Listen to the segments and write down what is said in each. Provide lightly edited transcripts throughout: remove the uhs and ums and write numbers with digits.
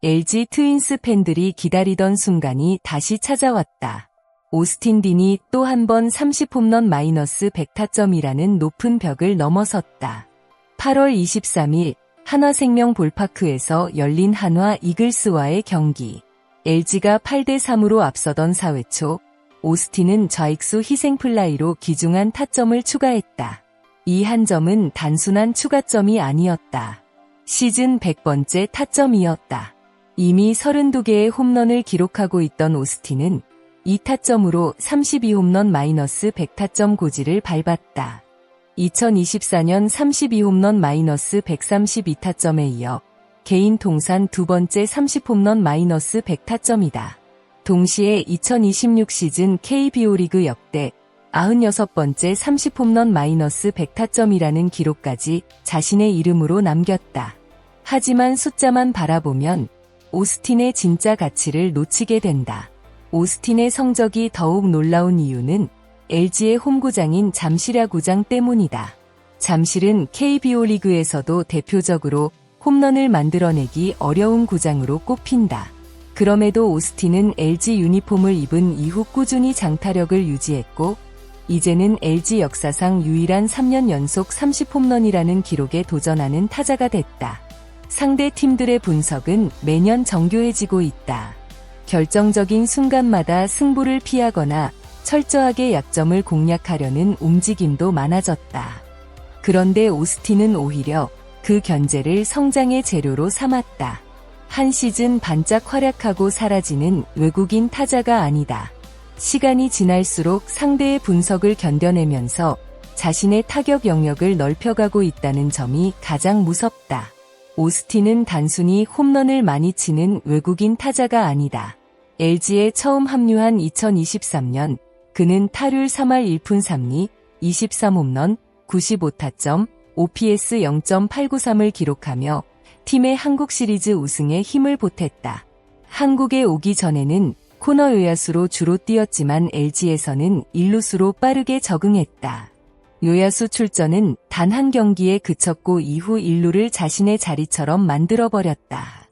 LG 트윈스 팬들이 기다리던 순간이 다시 찾아왔다. 오스틴 딘이 또 한 번 30홈런 마이너스 100타점이라는 높은 벽을 넘어섰다. 8월 23일 한화생명 볼파크에서 열린 한화 이글스와의 경기. LG가 8대3으로 앞서던 4회 초 오스틴은 좌익수 희생플라이로 귀중한 타점을 추가했다. 이 한 점은 단순한 추가점이 아니었다. 시즌 100번째 타점이었다. 이미 32개의 홈런을 기록하고 있던 오스틴은 이 타점으로 32홈런 마이너스 100타점 고지를 밟았다. 2024년 32홈런 마이너스 132타점에 이어 개인 통산 두 번째 30홈런 마이너스 100타점이다. 동시에 2026 시즌 KBO 리그 역대 96번째 30홈런 마이너스 100타점이라는 기록까지 자신의 이름으로 남겼다. 하지만 숫자만 바라보면 오스틴의 진짜 가치를 놓치게 된다. 오스틴의 성적이 더욱 놀라운 이유는 LG의 홈구장인 잠실야구장 때문이다. 잠실은 KBO 리그에서도 대표적으로 홈런을 만들어내기 어려운 구장으로 꼽힌다. 그럼에도 오스틴은 LG 유니폼을 입은 이후 꾸준히 장타력을 유지했고 이제는 LG 역사상 유일한 3년 연속 30홈런이라는 기록에 도전하는 타자가 됐다. 상대 팀들의 분석은 매년 정교해지고 있다. 결정적인 순간마다 승부를 피하거나 철저하게 약점을 공략하려는 움직임도 많아졌다. 그런데 오스틴은 오히려 그 견제를 성장의 재료로 삼았다. 한 시즌 반짝 활약하고 사라지는 외국인 타자가 아니다. 시간이 지날수록 상대의 분석을 견뎌내면서 자신의 타격 영역을 넓혀가고 있다는 점이 가장 무섭다. 오스틴은 단순히 홈런을 많이 치는 외국인 타자가 아니다. LG에 처음 합류한 2023년 그는 타율 3할 1푼 3리, 23홈런, 95타점, OPS 0.893을 기록하며 팀의 한국 시리즈 우승에 힘을 보탰다. 한국에 오기 전에는 코너 요야수로 주로 뛰었지만 LG에서는 일루수로 빠르게 적응했다. 요야수 출전은 단 한 경기에 그쳤고 이후 일루를 자신의 자리처럼 만들어버렸다.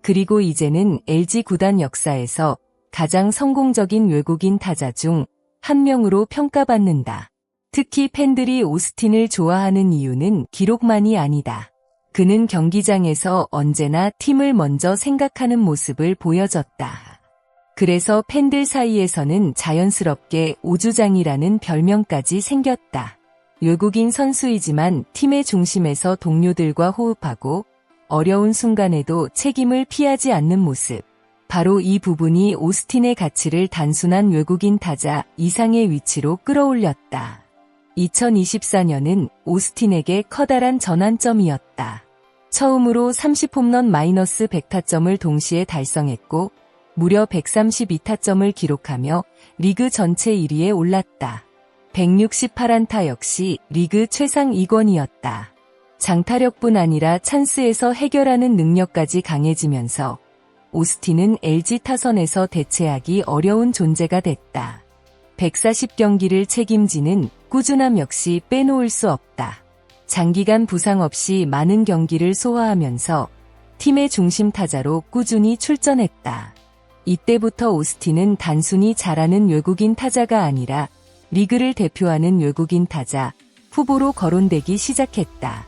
그리고 이제는 LG 구단 역사에서 가장 성공적인 외국인 타자 중 한 명으로 평가받는다. 특히 팬들이 오스틴을 좋아하는 이유는 기록만이 아니다. 그는 경기장에서 언제나 팀을 먼저 생각하는 모습을 보여줬다. 그래서 팬들 사이에서는 자연스럽게 오주장이라는 별명까지 생겼다. 외국인 선수이지만 팀의 중심에서 동료들과 호흡하고 어려운 순간에도 책임을 피하지 않는 모습. 바로 이 부분이 오스틴의 가치를 단순한 외국인 타자 이상의 위치로 끌어올렸다. 2024년은 오스틴에게 커다란 전환점이었다. 처음으로 30홈런 마이너스 100타점을 동시에 달성했고 무려 132타점을 기록하며 리그 전체 1위에 올랐다. 168안타 역시 리그 최상 2권이었다. 장타력뿐 아니라 찬스에서 해결하는 능력까지 강해지면서 오스틴은 LG 타선에서 대체하기 어려운 존재가 됐다. 140경기를 책임지는 꾸준함 역시 빼놓을 수 없다. 장기간 부상 없이 많은 경기를 소화하면서 팀의 중심 타자로 꾸준히 출전했다. 이때부터 오스틴은 단순히 잘하는 외국인 타자가 아니라 리그를 대표하는 외국인 타자 후보로 거론되기 시작했다.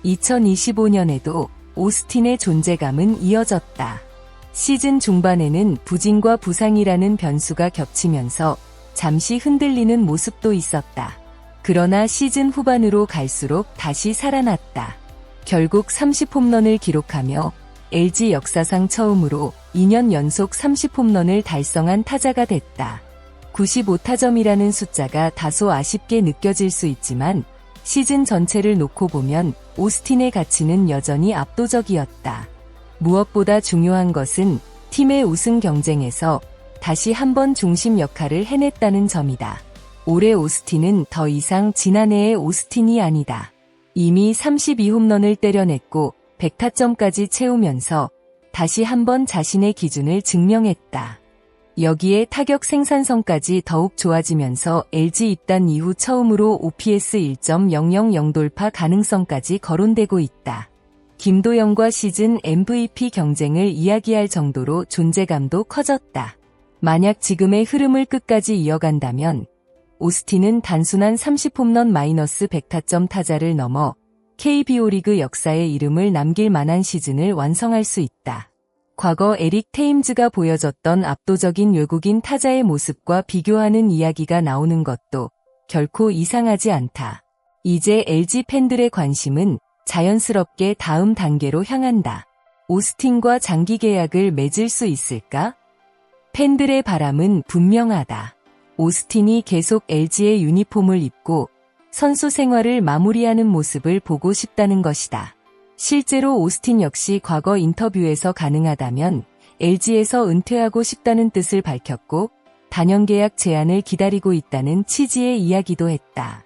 2025년에도 오스틴의 존재감은 이어졌다. 시즌 중반에는 부진과 부상이라는 변수가 겹치면서 잠시 흔들리는 모습도 있었다. 그러나 시즌 후반으로 갈수록 다시 살아났다. 결국 30홈런을 기록하며 LG 역사상 처음으로 2년 연속 30홈런을 달성한 타자가 됐다. 95타점이라는 숫자가 다소 아쉽게 느껴질 수 있지만 시즌 전체를 놓고 보면 오스틴의 가치는 여전히 압도적이었다. 무엇보다 중요한 것은 팀의 우승 경쟁에서 다시 한번 중심 역할을 해냈다는 점이다. 올해 오스틴은 더 이상 지난해의 오스틴이 아니다. 이미 32홈런을 때려냈고 100타점까지 채우면서 다시 한번 자신의 기준을 증명했다. 여기에 타격 생산성까지 더욱 좋아지면서 LG 입단 이후 처음으로 OPS 1.000 돌파 가능성까지 거론되고 있다. 김도영과 시즌 MVP 경쟁을 이야기할 정도로 존재감도 커졌다. 만약 지금의 흐름을 끝까지 이어간다면 오스틴은 단순한 30홈런 -100타점 타자를 넘어 KBO 리그 역사에 이름을 남길 만한 시즌을 완성할 수 있다. 과거 에릭 테임즈가 보여줬던 압도적인 외국인 타자의 모습과 비교하는 이야기가 나오는 것도 결코 이상하지 않다. 이제 LG 팬들의 관심은 자연스럽게 다음 단계로 향한다. 오스틴과 장기 계약을 맺을 수 있을까? 팬들의 바람은 분명하다. 오스틴이 계속 LG의 유니폼을 입고 선수 생활을 마무리하는 모습을 보고 싶다는 것이다. 실제로 오스틴 역시 과거 인터뷰에서 가능하다면 LG에서 은퇴하고 싶다는 뜻을 밝혔고 단연 계약 제안을 기다리고 있다는 취지의 이야기도 했다.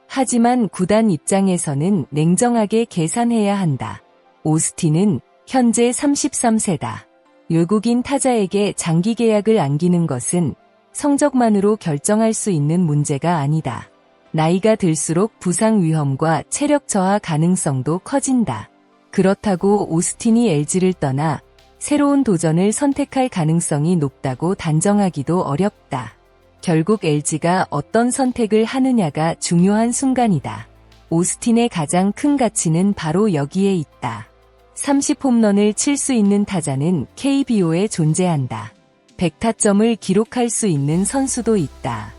하지만 구단 입장에서는 냉정하게 계산해야 한다. 오스틴은 현재 33세다. 외국인 타자에게 장기 계약을 안기는 것은 성적만으로 결정할 수 있는 문제가 아니다. 나이가 들수록 부상 위험과 체력 저하 가능성도 커진다. 그렇다고 오스틴이 LG를 떠나 새로운 도전을 선택할 가능성이 높다고 단정하기도 어렵다. 결국 LG가 어떤 선택을 하느냐가 중요한 순간이다. 오스틴의 가장 큰 가치는 바로 여기에 있다. 30홈런을 칠 수 있는 타자는 KBO에 존재한다. 100타점을 기록할 수 있는 선수도 있다.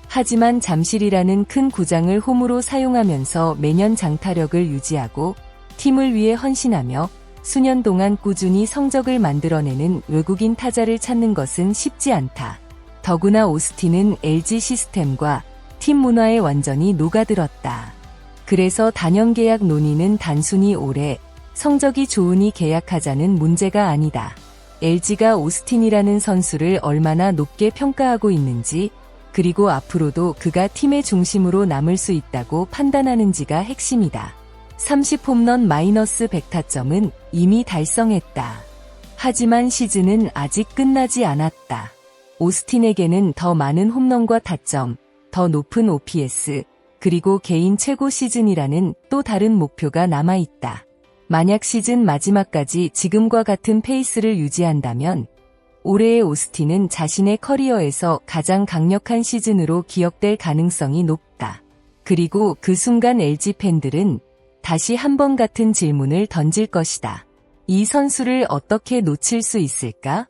하지만 잠실이라는 큰 구장을 홈으로 사용하면서 매년 장타력을 유지하고 팀을 위해 헌신하며 수년 동안 꾸준히 성적을 만들어내는 외국인 타자를 찾는 것은 쉽지 않다. 더구나 오스틴은 LG 시스템과 팀 문화에 완전히 녹아들었다. 그래서 단연 계약 논의는 단순히 올해 성적이 좋으니 계약하자는 문제가 아니다. LG가 오스틴이라는 선수를 얼마나 높게 평가하고 있는지, 그리고 앞으로도 그가 팀의 중심으로 남을 수 있다고 판단하는지가 핵심이다. 30홈런 -100타점은 이미 달성했다. 하지만 시즌은 아직 끝나지 않았다. 오스틴에게는 더 많은 홈런과 타점, 더 높은 OPS, 그리고 개인 최고 시즌이라는 또 다른 목표가 남아있다. 만약 시즌 마지막까지 지금과 같은 페이스를 유지한다면 올해의 오스틴은 자신의 커리어에서 가장 강력한 시즌으로 기억될 가능성이 높다. 그리고 그 순간 LG 팬들은 다시 한번 같은 질문을 던질 것이다. 이 선수를 어떻게 놓칠 수 있을까?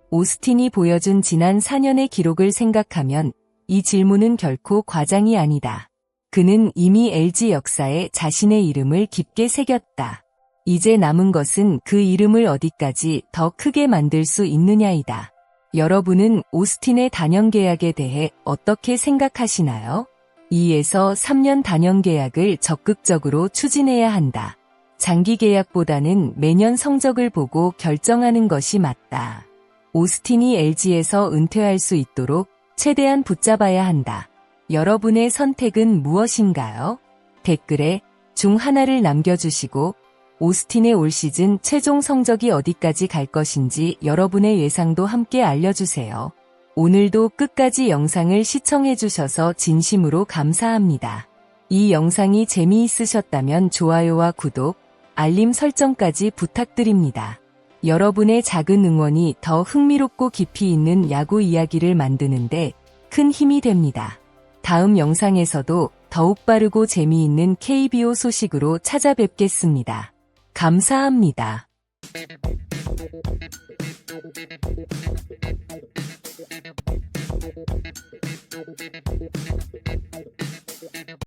오스틴이 보여준 지난 4년의 기록을 생각하면 이 질문은 결코 과장이 아니다. 그는 이미 LG 역사에 자신의 이름을 깊게 새겼다. 이제 남은 것은 그 이름을 어디까지 더 크게 만들 수 있느냐이다. 여러분은 오스틴의 단연 계약에 대해 어떻게 생각하시나요? 2에서 3년 단연 계약을 적극적으로 추진해야 한다. 장기 계약보다는 매년 성적을 보고 결정하는 것이 맞다. 오스틴이 LG에서 은퇴할 수 있도록 최대한 붙잡아야 한다. 여러분의 선택은 무엇인가요? 댓글에 중 하나를 남겨주시고 오스틴의 올 시즌 최종 성적이 어디까지 갈 것인지 여러분의 예상도 함께 알려주세요. 오늘도 끝까지 영상을 시청해주셔서 진심으로 감사합니다. 이 영상이 재미있으셨다면 좋아요와 구독, 알림 설정까지 부탁드립니다. 여러분의 작은 응원이 더 흥미롭고 깊이 있는 야구 이야기를 만드는데 큰 힘이 됩니다. 다음 영상에서도 더욱 빠르고 재미있는 KBO 소식으로 찾아뵙겠습니다. 감사합니다.